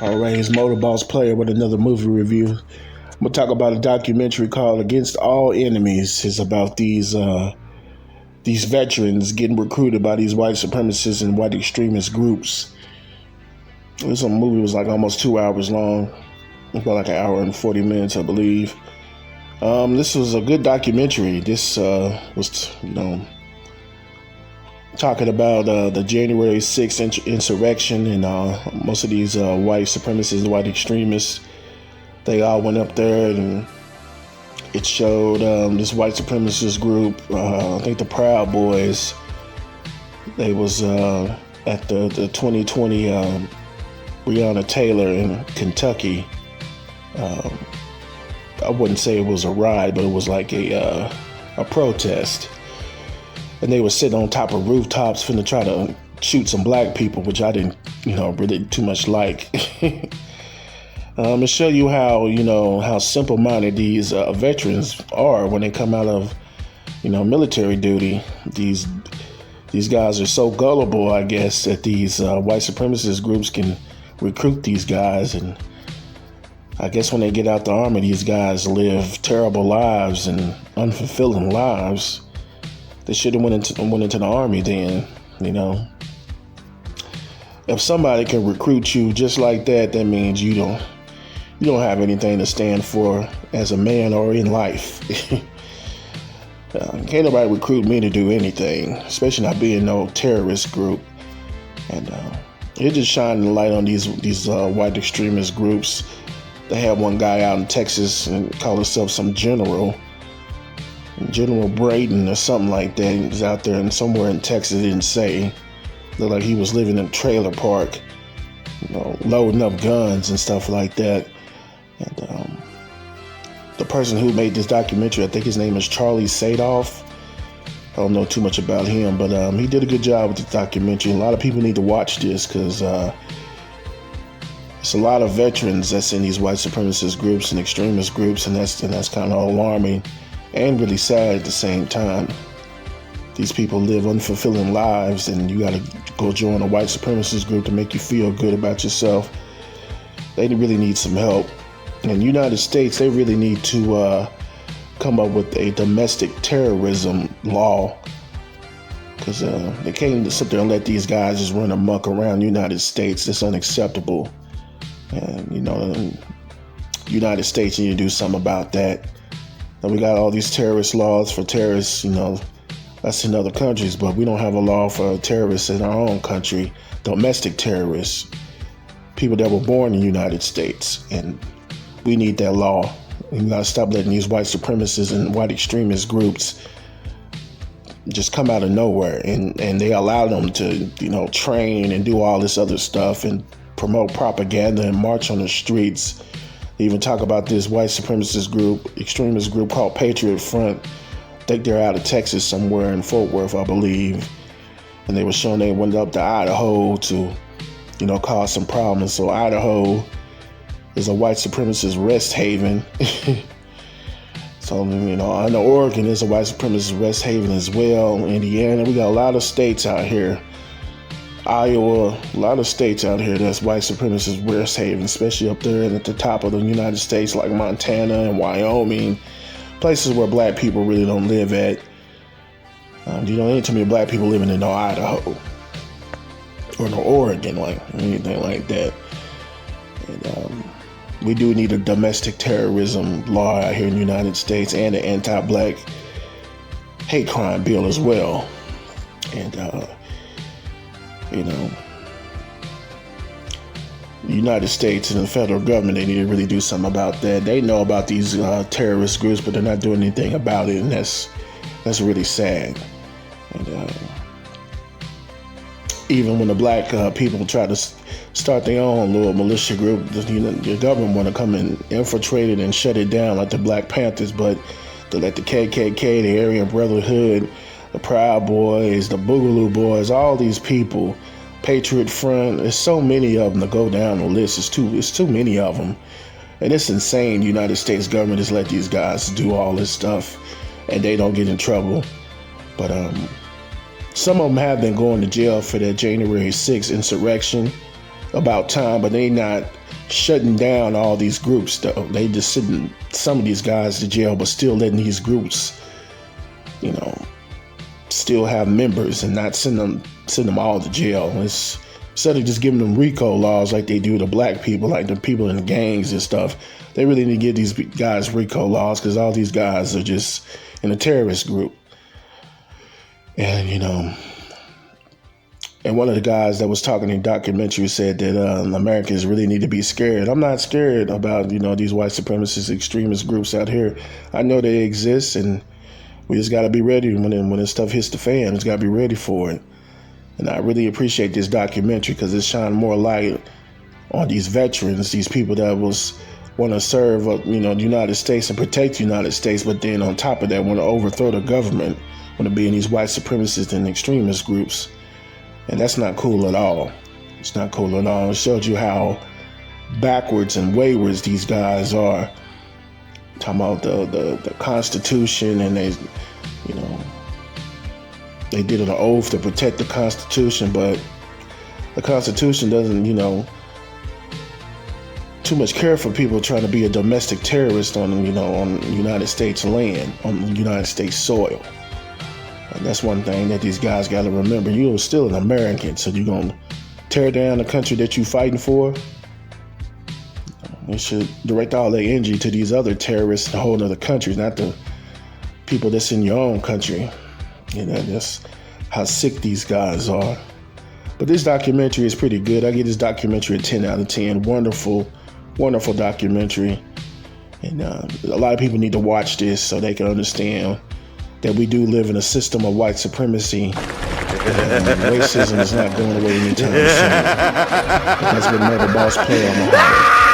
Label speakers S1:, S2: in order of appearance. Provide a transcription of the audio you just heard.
S1: All right, it's Motorboss Player with another movie review. I'm gonna talk about a documentary called "Against All Enemies." It's about these veterans getting recruited by these white supremacists and white extremist groups. This movie was like almost 2 hours long, about like an hour and 40 minutes, I believe. This was a good documentary. This was, talking about the January 6th insurrection and most of these white supremacists, white extremists. They all went up there and it showed this white supremacist group, I think the Proud Boys. They was at the 2020 Breonna Taylor in Kentucky. I wouldn't say it was a riot, but it was like a protest. And they were sitting on top of rooftops finna try to shoot some black people, which I didn't, really too much like. To show you how simple-minded these veterans are when they come out of, military duty. These guys are so gullible, I guess, that these white supremacist groups can recruit these guys. And I guess when they get out the army, these guys live terrible lives and unfulfilling lives. They should have went into the army then, If somebody can recruit you just like that, that means you don't have anything to stand for as a man or in life. Can't nobody recruit me to do anything, especially not being no terrorist group. And it just shining the light on these white extremist groups. They had one guy out in Texas and called himself some General Braden or something like that. He was out there and somewhere in Texas, didn't say. Looked like he was living in a trailer park, loading up guns and stuff like that. And the person who made this documentary, I think his name is Charlie Sadoff. I don't know too much about him, but he did a good job with the documentary. A lot of people need to watch this because it's a lot of veterans that's in these white supremacist groups and extremist groups, and that's kind of alarming and really sad at the same time. These people live unfulfilling lives, and you got to go join a white supremacist group to make you feel good about yourself. They really need some help. In the United States, they really need to come up with a domestic terrorism law, because they can't sit there and let these guys just run amok around the United States. That's unacceptable. And, the United States need to do something about that. And we got all these terrorist laws for terrorists, that's in other countries, but we don't have a law for terrorists in our own country, domestic terrorists, people that were born in the United States. And we need that law. We gotta stop letting these white supremacists and white extremist groups just come out of nowhere, and they allow them to, train and do all this other stuff and promote propaganda and march on the streets. They even talk about this white supremacist group, extremist group called Patriot Front. I think they're out of Texas somewhere in Fort Worth, I believe. And they were showing they went up to Idaho to, cause some problems. So Idaho is a white supremacist rest haven. So, I know Oregon is a white supremacist rest haven as well. Indiana, we got a lot of states out here. Iowa, a lot of states out here that's white supremacist rest haven, especially up there and at the top of the United States, like Montana and Wyoming, places where black people really don't live at. Ain't too many black people living in no Idaho or no Oregon, like anything like that. And we do need a domestic terrorism law out here in the United States, and an anti-black hate crime bill as well. And the United States and the federal government, they need to really do something about that. They know about these terrorist groups, but they're not doing anything about it, and that's really sad. And even when the black people try to start their own little militia group, the government want to come and infiltrate it and shut it down, like the Black Panthers, but to let the KKK, the Aryan Brotherhood, the Proud Boys, the Boogaloo Boys, all these people, Patriot Front, there's so many of them to go down the list. It's too many of them. And it's insane the United States government has let these guys do all this stuff and they don't get in trouble. But some of them have been going to jail for that January 6th insurrection. about time, but they not shutting down all these groups though. They just sending some of these guys to jail, but still letting these groups, still have members and not send them all to jail. Instead of just giving them RICO laws like they do to black people, like the people in the gangs and stuff, they really need to give these guys RICO laws, because all these guys are just in a terrorist group. And and one of the guys that was talking in the documentary said that Americans really need to be scared. I'm not scared about these white supremacist extremist groups out here. I know they exist, and we just got to be ready when this stuff hits the fan. We just got to be ready for it. And I really appreciate this documentary because it's shining more light on these veterans, these people that want to serve, the United States and protect the United States, but then on top of that want to overthrow the government, want to be in these white supremacist and extremist groups. And that's not cool at all. It's not cool at all. It shows you how backwards and wayward these guys are. Talking about the Constitution, and they did an oath to protect the Constitution, but the Constitution doesn't, too much care for people trying to be a domestic terrorist on United States land, on United States soil. And that's one thing that these guys got to remember. You're still an American, so you're going to tear down the country that you're fighting for. They should direct all their energy to these other terrorists in whole other countries, not the people that's in your own country. That's how sick these guys are. But this documentary is pretty good. I give this documentary a 10 out of 10. Wonderful, wonderful documentary. And a lot of people need to watch this so they can understand that we do live in a system of white supremacy. Racism is not going away anytime soon. That's what Murder Boss play on my heart.